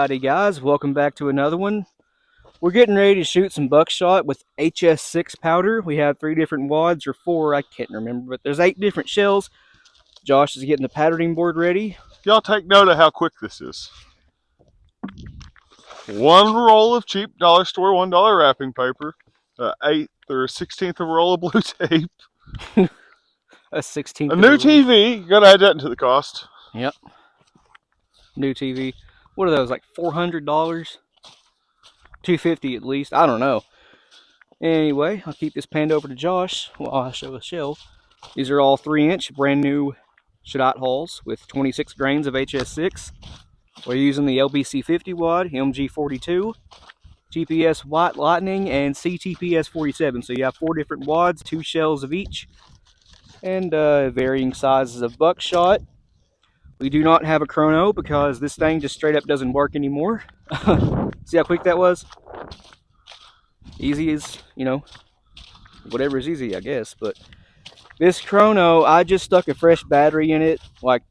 Alrighty guys, welcome back to another one. We're getting ready to shoot some buckshot with HS-6 powder. We have 3 different wads, or 4, I can't remember, but there's 8 different shells. Josh is getting the patterning board ready. Y'all take note of how quick this is. 1 roll of cheap dollar store $1 wrapping paper, 1/8 or 1/16 of a roll of blue tape, A 16th. a new TV. You gotta add that into the cost. Yep. New TV. What are those, like $400? $250 at least. I don't know. Anyway, I'll keep this panned over to Josh while I show a shell. These are all 3-inch brand new shot hulls with 26 grains of HS-6. We're using the LBC 50 wad, MG 42, GPS White Lightning, and CTPS 47. So you have 4 different wads, 2 shells of each, and varying sizes of buckshot. We do not have a chrono because this thing just straight up doesn't work anymore. See how quick that was? Easy as, you know, whatever is easy, I guess. But this chrono, I just stuck a fresh battery in it, like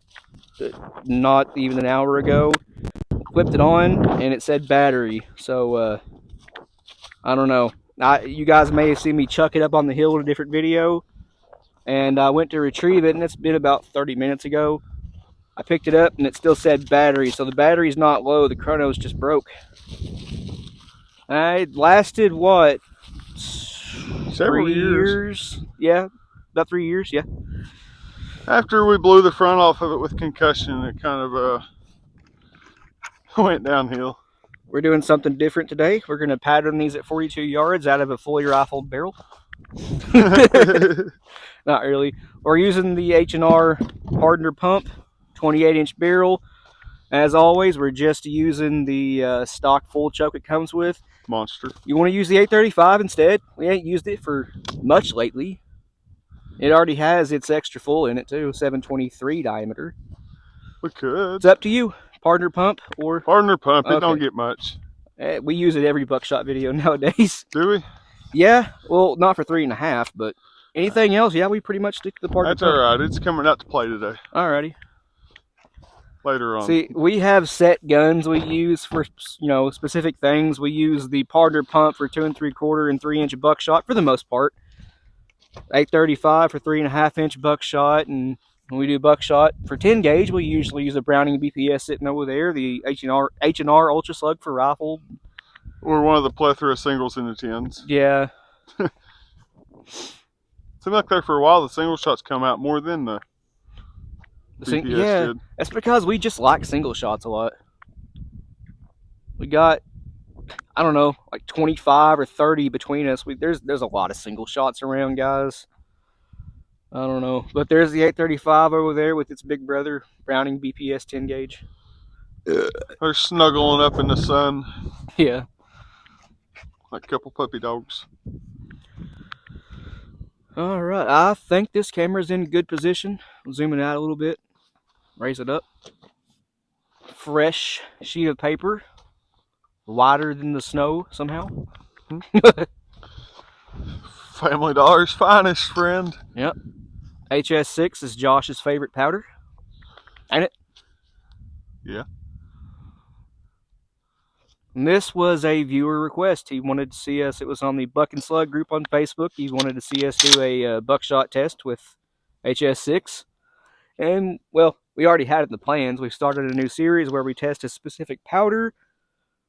not even an hour ago. Flipped it on, and it said battery. So, I don't know. You guys may have seen me chuck it up on the hill in a different video. And I went to retrieve it, and it's been about 30 minutes ago. I picked it up, and it still said battery. So the battery's not low. The chrono's just broke. It lasted, what? Several years. Yeah, about 3 years, yeah. After we blew the front off of it with concussion, it kind of went downhill. We're doing something different today. We're going to pattern these at 42 yards out of a fully rifled barrel. Not really. We're using the H&R Hardener pump, 28-inch barrel. As always, we're just using the stock full choke it comes with. Monster. You want to use the 835 instead? We ain't used it for much lately. It already has its extra full in it too, 723 diameter. We could. It's up to you. Partner pump or Hardener pump. It don't get much. We use it every buckshot video nowadays. Do we? Yeah. Well, not for 3.5, but anything else, yeah, we pretty much stick to the partner That's pump. all right. It's coming out to play today. Alrighty. Later on. See, we have set guns we use for, you know, specific things. We use the partner pump for 2 3/4 and 3-inch buckshot for the most part. 835 for 3.5-inch buckshot, and when we do buckshot for 10 gauge, we usually use a Browning BPS sitting over there, the H&R Ultra Slug for rifle. Or one of the plethora of singles in the 10s. Yeah. Seemed like there for a while the single shots come out more than the BPS did. That's because we just like single shots a lot. We got, I don't know, like 25 or 30 between us. There's a lot of single shots around, guys. I don't know, but there's the 835 over there with its big brother Browning BPS 10 gauge. They're snuggling up in the sun. Yeah. Like a couple puppy dogs. Alright, I think this camera's in good position. I'll zoom it out a little bit. Raise it up. Fresh sheet of paper. Lighter than the snow, somehow. Family Dollar's finest, friend. Yep. HS-6 is Josh's favorite powder. Ain't it? Yeah. And this was a viewer request. He wanted to see us. It was on the Buck and Slug group on Facebook. He wanted to see us do a buckshot test with HS-6. And, well, we already had it in the plans. We've started a new series where we test a specific powder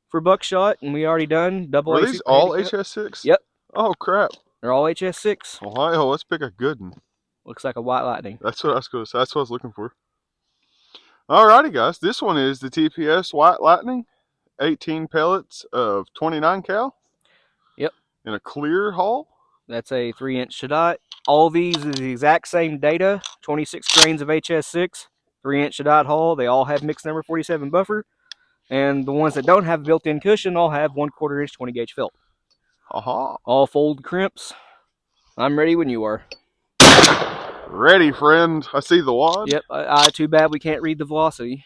for buckshot, and we already done double. Are these all HS-6? Yep. Oh, crap. They're all HS-6. Ohio, let's pick a good one. Looks like a White Lightning. That's what I was going to say. That's what I was looking for. Alrighty, guys. This one is the TPS White Lightning. 18 pellets of 29 cal. Yep. In a clear hull. That's a 3-inch Shadot. All these is the exact same data. 26 grains of HS-6. 3-inch Shadot hull. They all have mixed number 47 buffer. And the ones that don't have a built-in cushion all have 1/4 inch 20 gauge felt. Aha. All fold crimps. I'm ready when you are. Ready, friend. I see the wad. Yep. Too bad we can't read the velocity.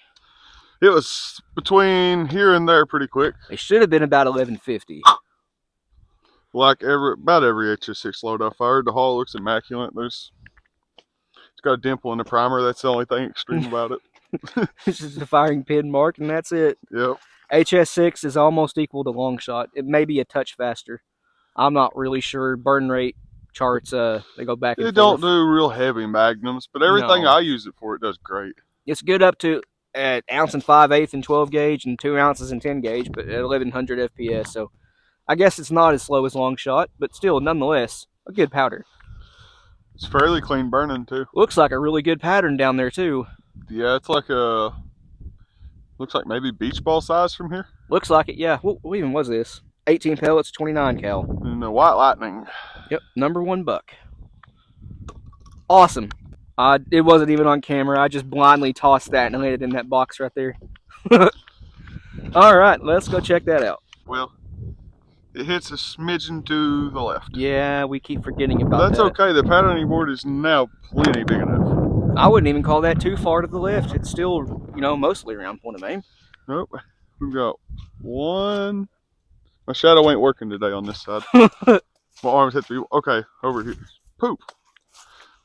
It was between here and there pretty quick. They should have been about 1150. Like about every HS-6 load I fired. The hull looks immaculate. It's got a dimple in the primer. That's the only thing extreme about it. It's just a firing pin mark, and that's it. Yep. HS-6 is almost equal to long shot. It may be a touch faster. I'm not really sure. Burn rate charts, they go back and It forth. don't do real heavy magnums, but everything No. I use it for, it does great. It's good up to at ounce and 5/8 and 12 gauge and 2 ounces and 10 gauge, but at 1100 FPS. So I guess it's not as slow as long shot, but still, nonetheless, a good powder. It's fairly clean burning too. Looks like a really good pattern down there too. Yeah, it's like looks like maybe beach ball size from here. Looks like it, yeah. What even was this? 18 pellets, 29 cal. And the White Lightning. Yep, #1 buck. Awesome. It wasn't even on camera. I just blindly tossed that and laid it in that box right there. All right, let's go check that out. Well, it hits a smidgen to the left. Yeah, we keep forgetting about That's that. okay. The patterning board is now plenty big enough. I wouldn't even call that too far to the left. It's still, mostly around point of aim. Nope. We've got one. My shadow ain't working today on this side. My arms hit the. Okay, over here. Poop.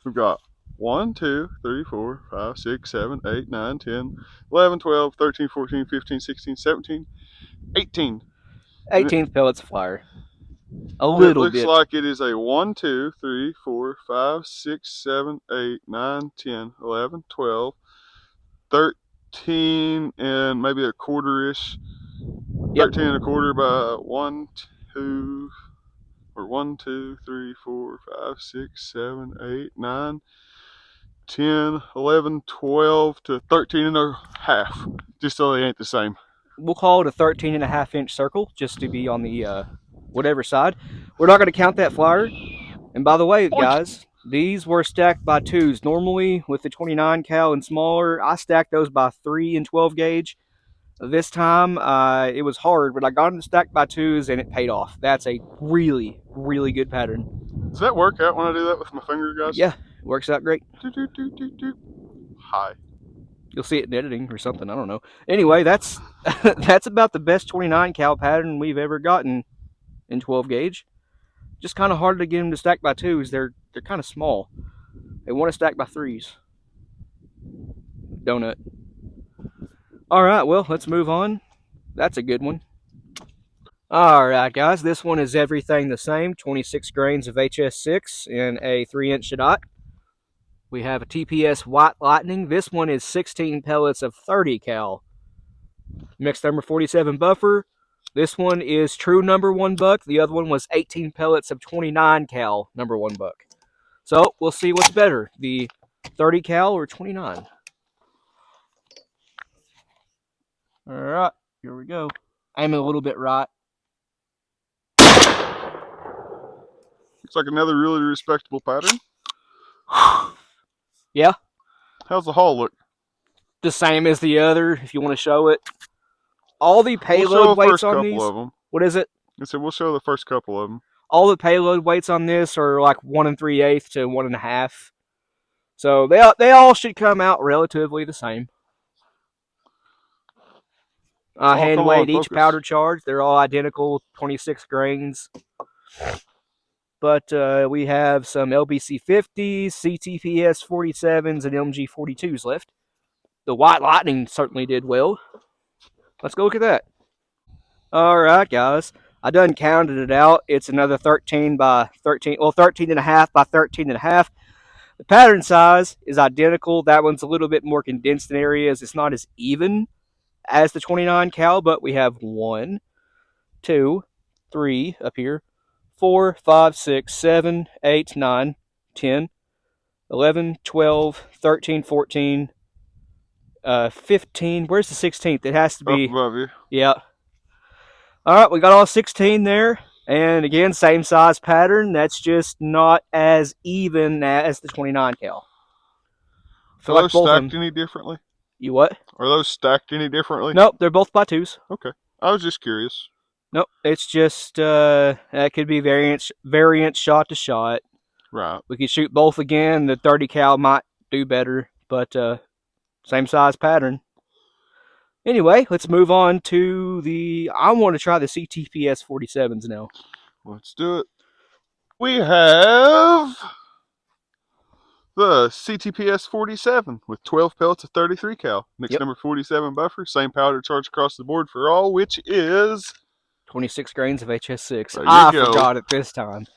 We've got 1, 2, 3, 4, 5, 6, 7, 8, 9, 10, 11, 12, 13, 14, 15, 16, 17, 18. 18th pellets flyer. A little bit. It looks like it is a 1, 2, 3, 4, 5, 6, 7, 8, 9, 10, 11, 12, 13, and maybe a quarter-ish. Yep. 13 and a quarter by 1, 2, or 1, 2, 3, 4, 5, 6, 7, 8, 9, 10, 11, 12 to 13 and a half. Just so they ain't the same. We'll call it a 13.5-inch circle, just to be on the whatever side. We're not going to count that flyer. And by the way, guys, these were stacked by 2s. Normally, with the 29 cal and smaller, I stacked those by 3 and 12 gauge. This time, it was hard, but I got them stacked by 2s, and it paid off. That's a really, really good pattern. Does that work out when I do that with my finger, guys? Yeah, it works out great. Hi. You'll see it in editing or something. I don't know. Anyway, that's that's about the best 29 cal pattern we've ever gotten in 12 gauge. Just kind of hard to get them to stack by 2s. They're kind of small. They want to stack by 3s. Donut. All right, well, let's move on. That's a good one. All right, guys, this one is everything the same. 26 grains of HS-6 in a 3-inch shadot. We have a TPS White Lightning. This one is 16 pellets of 30 cal. Mixed number 47 buffer. This one is true #1 buck. The other one was 18 pellets of 29 cal #1 buck. So we'll see what's better, the 30 cal or 29. All right, here we go. Aiming a little bit right. Looks like another really respectable pattern. Yeah. How's the hull look? The same as the other, if you want to show it. All the payload weights on these. Of them. What is it? I said we'll show the first couple of them. All the payload weights on this are like 1 3/8 to 1 1/2. So they all should come out relatively the same. Hand weighed each powder charge. They're all identical, 26 grains. But we have some LBC 50s, CTPS 47s, and MG 42s left. The White Lightning certainly did well. Let's go look at that. All right, guys. I done counted it out. It's another 13 by 13, well, 13.5 by 13.5. The pattern size is identical. That one's a little bit more condensed in areas. It's not as even as the 29 cal, but we have 1, 2, 3 up here, 4, 5, 6, 7, 8, 9, 10, 11, 12, 13, 14, 15. Where's the 16th? It has to be up above you. Yeah. All right, we got all 16 there. And again, same size pattern. That's just not as even as the 29 cal. Are those stacked any differently? You what? Are those stacked any differently? Nope, they're both by 2s. Okay. I was just curious. Nope, it's just, that could be variant shot to shot. Right. We could shoot both again. The 30 cal might do better, but same size pattern. Anyway, let's move on to I want to try the CTPS 47s now. Let's do it. We have the CTPS 47 with 12 pellets of 33 cal. Next, Yep. number 47 buffer, same powder charge across the board for all, which is 26 grains of HS-6. there you I go. forgot it this time.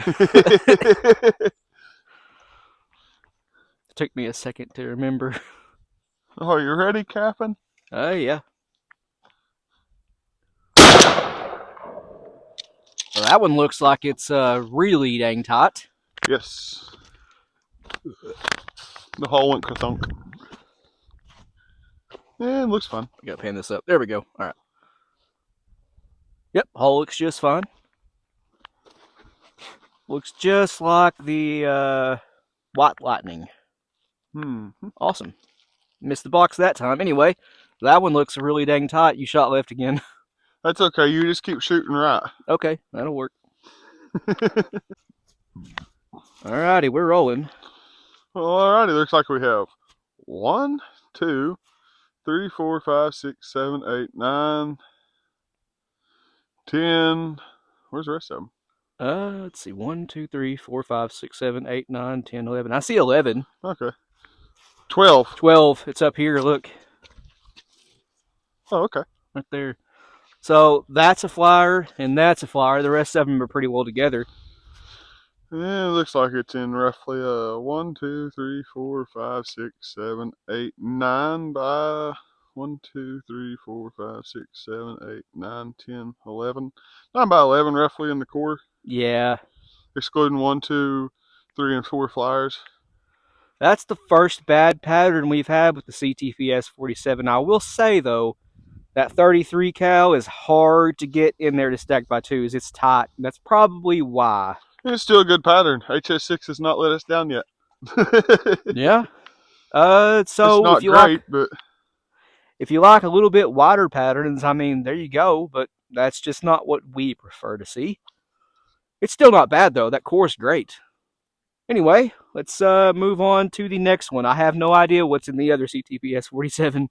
It took me a second to remember. Oh, you ready, Captain? Oh, yeah. Well, that one looks like it's really dang tight. Yes. The hole went ka-thunk. Yeah, it looks fun. I gotta pan this up. There we go. All right. Yep, hole looks just fine. Looks just like the White Lightning. Awesome. Missed the box that time. Anyway, that one looks really dang tight. You shot left again. That's okay. You just keep shooting right. Okay, that'll work. Alrighty, we're rolling. Well, alrighty. Looks like we have 1, 2, 3, 4, 5, 6, 7, 8, 9, 10. Where's the rest of them? Let's see. 1, 2, 3, 4, 5, 6, 7, 8, 9, 10, 11. I see 11. Okay. 12. 12. It's up here. Look. Oh, okay. Right there. So that's a flyer and that's a flyer. The rest of them are pretty well together. Yeah, it looks like it's in roughly 1, 2, 3, 4, 5, 6, 7, 8, 9 by 1, 2, 3, 4, 5, 6, 7, 8, 9, 10, 11. 9 by 11 roughly in the core. Yeah. Excluding 1, 2, 3, and 4 flyers. That's the first bad pattern we've had with the CTPS 47. I will say, though, that 33 cal is hard to get in there to stack by twos. It's tight. That's probably why. It's still a good pattern. HS-6 has not let us down yet. Yeah. So it's not if you great, but if you like a little bit wider patterns, I mean, there you go. But that's just not what we prefer to see. It's still not bad though. That core is great. Anyway, let's move on to the next one. I have no idea what's in the other CTPS 47.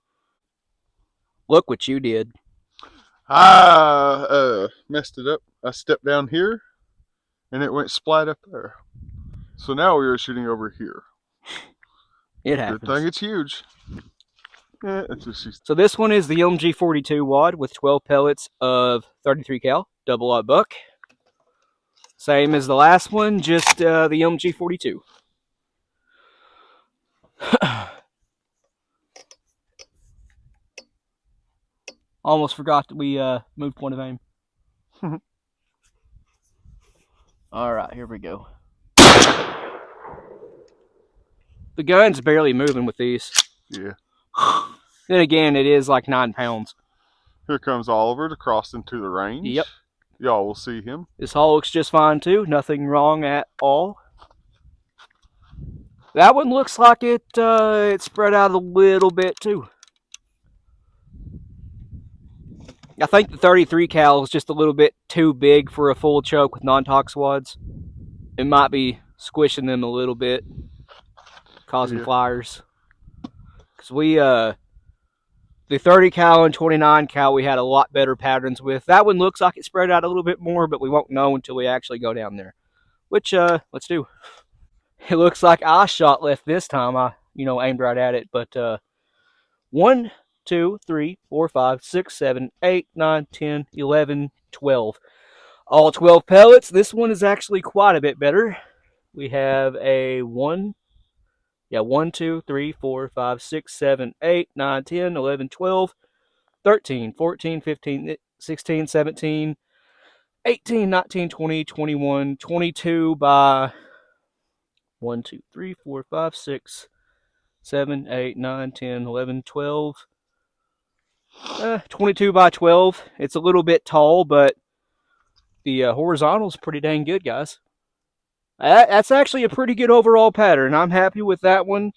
Look what you did. I messed it up. I stepped down here, and it went splat up there. So now we are shooting over here. It happens. Good thing it's huge. Yeah, it's just... So this one is the LMG 42 wad with 12 pellets of 33 cal, double-aught buck. Same as the last one, just the LMG 42. Almost forgot that we moved point of aim. Alright, here we go. The gun's barely moving with these. Yeah. Then again, it is like 9 pounds. Here comes Oliver to cross into the range. Yep. Y'all will see him. This hull looks just fine too. Nothing wrong at all. That one looks like it spread out a little bit too. I think the 33 cal is just a little bit too big for a full choke with non-tox wads. It might be squishing them a little bit, causing flyers. Because we, the 30 cal and 29 cal, we had a lot better patterns with. That one looks like it spread out a little bit more, but we won't know until we actually go down there. Which, let's do. It looks like I shot left this time. I, aimed right at it. But 1, 2, 3, 4, 5, 6, 7, 8, 9, 10, 11, 12. All 12 pellets. This one is actually quite a bit better. We have a 1, 2, 3, 4, 5, 6, 7, 8, 9, 10, 11, 12, 13, 14, 15, 16, 17, 18, 19, 20, 21, 22 by 1, 2, 3, 4, 5, 6, 7, 8, 9, 10, 11, 12. 22 by 12. It's a little bit tall, but the horizontal is pretty dang good, guys. That's actually a pretty good overall pattern. I'm happy with that one.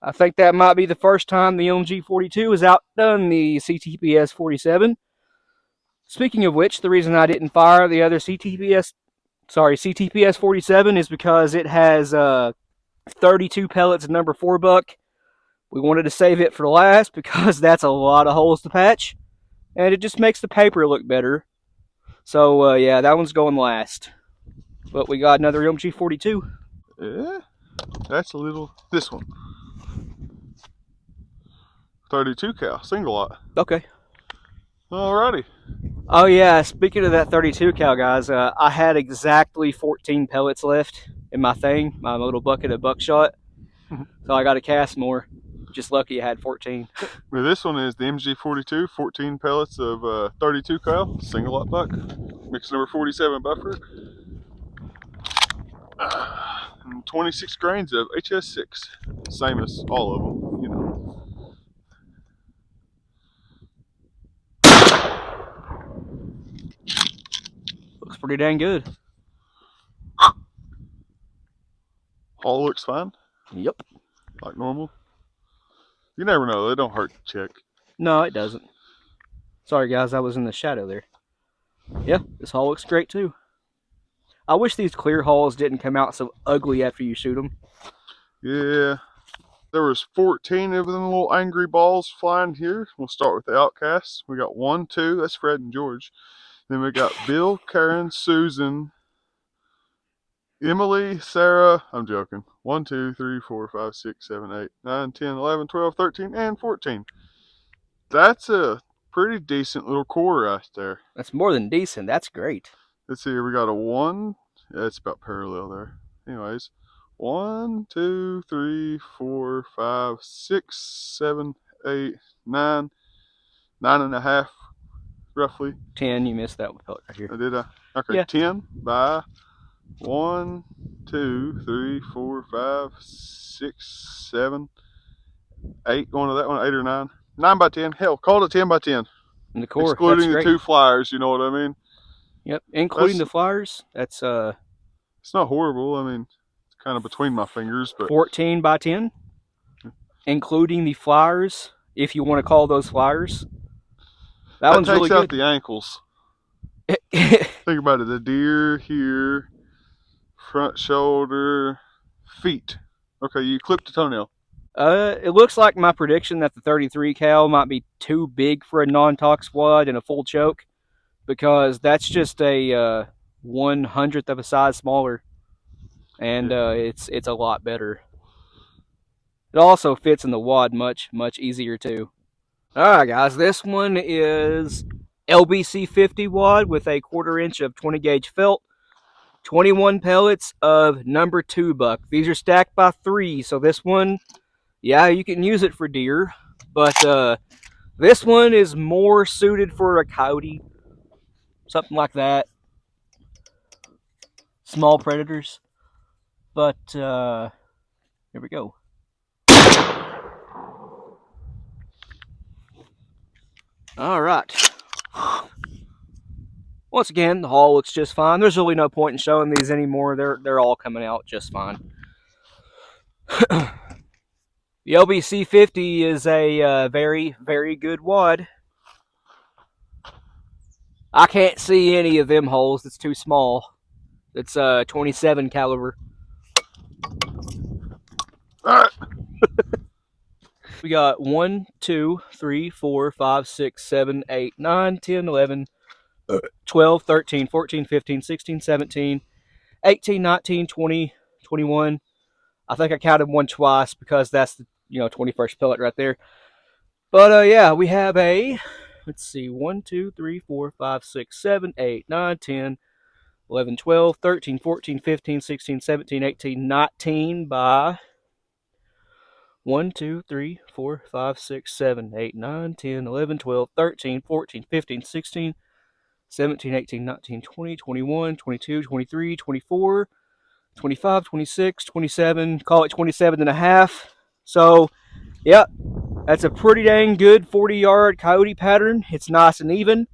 I think that might be the first time the LMG 42 has outdone the CTPS 47. Speaking of which, the reason I didn't fire the other CTPS 47 is because it has 32 pellets of number 4 buck. We wanted to save it for last because that's a lot of holes to patch, and it just makes the paper look better. So yeah, that one's going last. But we got another LMG 42. Yeah. That's a little, this one. 32 cal, single lot. Okay. Alrighty. Oh yeah, speaking of that 32 cal, guys, I had exactly 14 pellets left in my thing, my little bucket of buckshot. So I got to cast more. Just lucky I had 14. Now this one is the MG42, 14 pellets of 32 cal, single lot buck. Mix number 47 buffer. And 26 grains of HS-6. Same as all of them, you know. Looks pretty dang good. All looks fine, Yep. like normal. You never know, they don't hurt to check. No, it doesn't. Sorry guys, I was in the shadow there. Yeah, this haul looks great too. I wish these clear hauls didn't come out so ugly after you shoot them. Yeah, there was 14 of them little angry balls flying here. We'll start with the outcasts. We got 1, 2, that's Fred and George. Then we got Bill, Karen, Susan, Emily, Sarah, I'm joking. 1, 2, 3, 4, 5, 6, 7, 8, 9, 10, 11, 12, 13, and 14. That's a pretty decent little core right there. That's more than decent. That's great. Let's see here. We got a 1. Yeah, it's about parallel there. Anyways, 1, 2, 3, 4, 5, 6, 7, 8, 9, 9.5, roughly. 10, you missed that one pellet right here. Did I? Okay, Yeah. 10 by 1, 2, 3, 4, 5, 6, 7, 8. Going to that one, 8 or 9. 9 by 10. Hell, call it 10 by 10. In the core, excluding that's the great. 2 flyers, you know what I mean? Yep, including the flyers. That's It's not horrible. I mean, it's kind of between my fingers, but 14 by 10, including the flyers, if you want to call those flyers. That one's really good. That takes out the ankles. Think about it. The deer here, front shoulder, feet. Okay, you clipped the toenail. It looks like my prediction that the 33 cal might be too big for a non-tox wad and a full choke, because that's just a 1/100th of a size smaller, and it's a lot better. It also fits in the wad much easier too. All right, guys, this one is LBC 50 wad with a 1/4 inch of 20 gauge felt, 21 pellets of number 2 buck. These are stacked by 3, so this one, yeah, you can use it for deer, but this one is more suited for a coyote, something like that. Small predators. But here we go. All right. Once again, the haul looks just fine. There's really no point in showing these anymore. They're all coming out just fine. The LBC 50 is a very, very good wad. I can't see any of them holes. It's too small. It's 27 caliber. All right. We got 1, 2, 3, 4, 5, 6, 7, 8, 9, 10, 11, 12, 13, 14, 15, 16, 17, 18, 19, 20, 21. I think I counted one twice because that's the 21st pellet right there. But yeah, we have a, let's see, 1, 2, 3, 4, 5, 6, 7, 8, 9, 10, 11, 12, 13, 14, 15, 16, 17, 18, 19 by 1, 2, 3, 4, 5, 6, 7, 8, 9, 10, 11, 12, 13, 14, 15, 16, 17, 18, 19, 20, 21, 22, 23, 24, 25, 26, 27, call it 27 and a half. So, yep, that's a pretty dang good 40-yard coyote pattern. It's nice and even.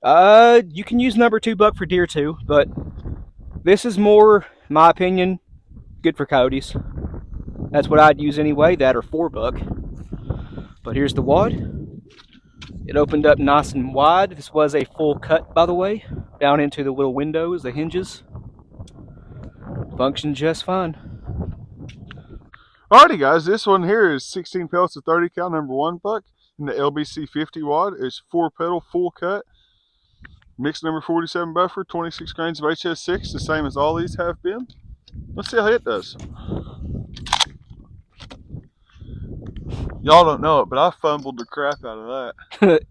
You can use number 2 buck for deer too, but this is more, in my opinion, good for coyotes. That's what I'd use anyway, that or 4 buck. But here's the wad. It opened up nice and wide. This was a full cut, by the way, down into the little windows, the hinges. Functioned just fine. Alrighty, guys, this one here is 16 pellets of 30 cal number 1 buck in the LBC 50 wad. It's 4 pedal, full cut. Mix number 47 buffer, 26 grains of HS-6, the same as all these have been. Let's see how it does. Y'all don't know it, but I fumbled the crap out of that.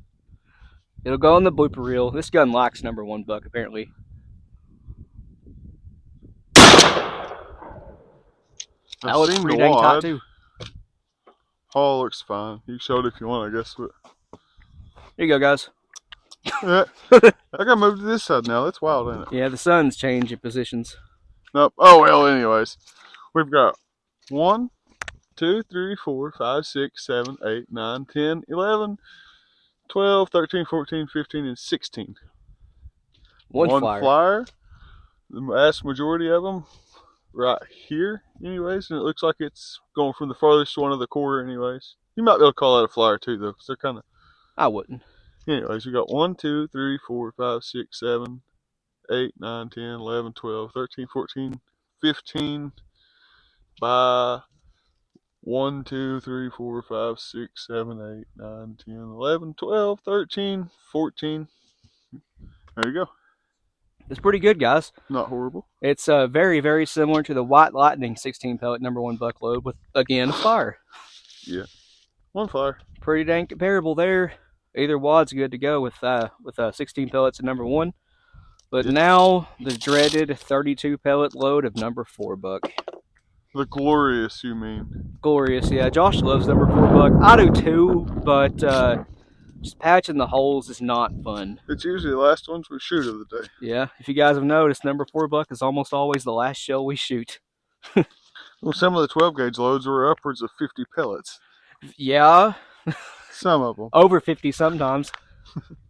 It'll go on the blooper reel. This gun likes #1 buck, apparently. That looks pretty dang tight, too. Haul looks fine. You can show it if you want, I guess. But here you go, guys. I gotta move to this side now. That's wild, ain't it? Yeah, the sun's changing positions. Nope. Oh, well, anyways. We've got 1, 2, 3, 4, 5, 6, 7, 8, 9, 10, 11, 12, 13, 14, 15, and 16. One flyer. The vast majority of them right here, anyways. And it looks like it's going from the farthest one of the core, anyways. You might be able to call that a flyer, too, though, because they're kind of... I wouldn't. Anyways, we got 1, 2, 3, 4, 5, 6, 7, 8, 9, 10, 11, 12, 13, 14, 15 by 1, 2, 3, 4, 5, 6, 7, 8, 9, 10, 11, 12, 13, 14. There you go. It's pretty good, guys. Not horrible. It's very, very similar to the White Lightning 16 pellet #1 buck load with, again, a flyer. Yeah. One flyer. Pretty dang comparable there. Either wad's good to go with 16 pellets at #1. But now the dreaded 32 pellet load of #4 buck. The glorious, you mean? Glorious, yeah. Josh loves #4 buck. I do too, but just patching the holes is not fun. It's usually the last ones we shoot of the day. Yeah, if you guys have noticed, #4 buck is almost always the last shell we shoot. Well, some of the 12 gauge loads were upwards of 50 pellets. Yeah. Some of them. Over 50 sometimes.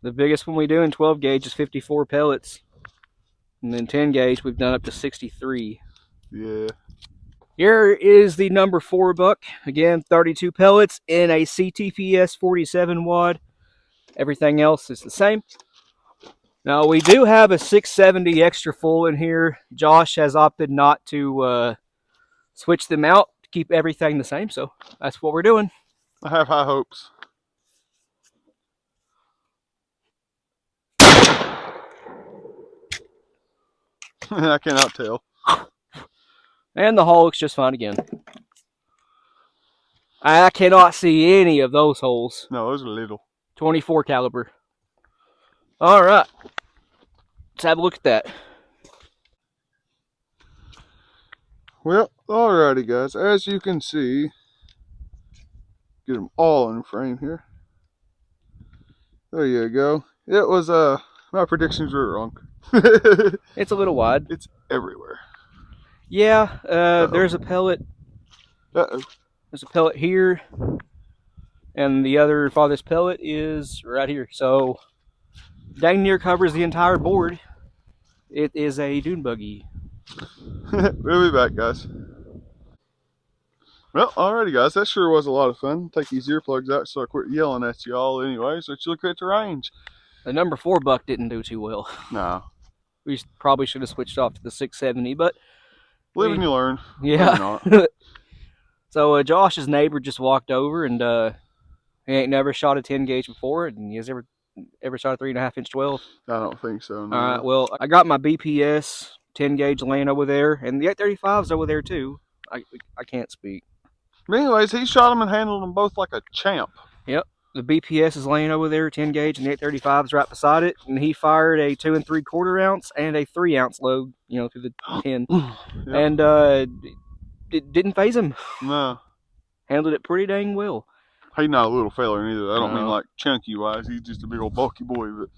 The biggest one we do in 12 gauge is 54 pellets. And then 10 gauge, we've done up to 63. Yeah. Here is the #4 buck. Again, 32 pellets in a CTPS 47 wad. Everything else is the same. Now, we do have a 670 extra full in here. Josh has opted not to switch them out to keep everything the same, so that's what we're doing. I have high hopes. I cannot tell. And the hole looks just fine again. I cannot see any of those holes. No, those are little. 24 caliber. All right. Let's have a look at that. Well, alrighty, guys. As you can see, get them all in frame here. There you go. It was, my predictions were wrong. It's a little wide. It's everywhere. Yeah, there's a pellet. Uh-oh. There's a pellet here. And the other farthest pellet is right here. So, dang near covers the entire board. It is a dune buggy. We'll be back, guys. Well, alrighty, guys. That sure was a lot of fun. Take these earplugs out so I quit yelling at you all anyways. Let's look at the range. The #4 buck didn't do too well. No. We probably should have switched off to the 670, but... Live and you learn. Yeah. So, Josh's neighbor just walked over, and he ain't never shot a 10 gauge before, and he has ever shot a 3.5-inch 12. I don't think so. No. All right, well, I got my BPS 10 gauge laying over there, and the 835's over there too. I can't speak. But anyways, he shot them and handled them both like a champ. Yep, the BPS is laying over there, 10 gauge, and the 835's right beside it, and he fired a 2 3/4 ounce and a 3 ounce load, through the 10, yep. And it didn't phase him. No. Handled it pretty dang well. He's not a little feller either. I don't mean like chunky wise. He's just a big old bulky boy. But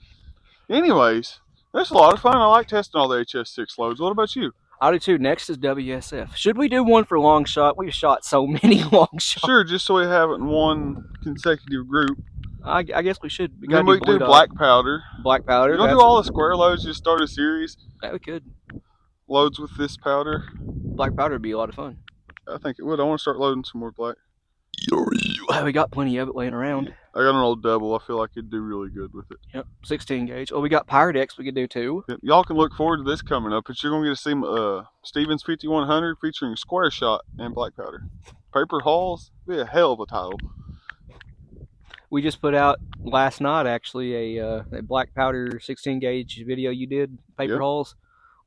anyways, that's a lot of fun. I like testing all the HS-6 loads. What about you? I do too. Next is WSF. Should we do one for long shot? We've shot so many long shots. Sure, just so we have it in one consecutive group. I guess we should. Then we do black powder. Black powder. You want to do all the square loads? Just start a series. Yeah, we could. Loads with this powder. Black powder would be a lot of fun. I think it would. I want to start loading some more black. We got plenty of it laying around. I got an old double. I feel like it'd do really good with it. Yep, 16 gauge. Oh, we got Pyrex we could do too. Yep. Y'all can look forward to this coming up, but you're going to get to see Stevens 5100 featuring square shot and black powder. Paper Halls, be a hell of a title. We just put out last night actually a black powder 16 gauge video you did, Paper Halls.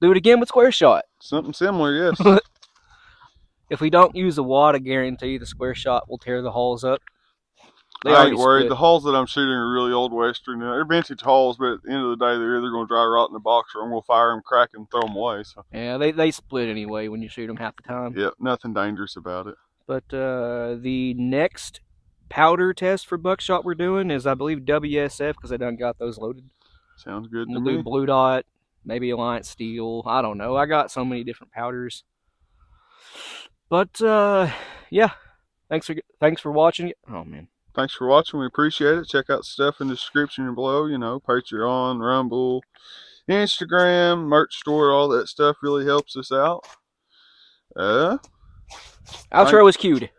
Do it again with square shot. Something similar, yes. If we don't use a wad, I guarantee the square shot will tear the hulls up. They I already ain't worried. split. The hulls that I'm shooting are really old Western. They're vintage hulls, but at the end of the day, they're either going to dry rot in the box or I'm going to fire them, crack them, throw them away. So. Yeah, they split anyway when you shoot them half the time. Yep, nothing dangerous about it. But the next powder test for buckshot we're doing is, I believe, WSF, because I done got those loaded. Sounds good to We'll me. do Blue Dot, maybe Alliance Steel. I don't know. I got so many different powders. But yeah, thanks for watching. Oh man. Thanks for watching. We appreciate it. Check out stuff in the description below. You know, Patreon, Rumble, Instagram, merch store, all that stuff really helps us out. Outro was cued.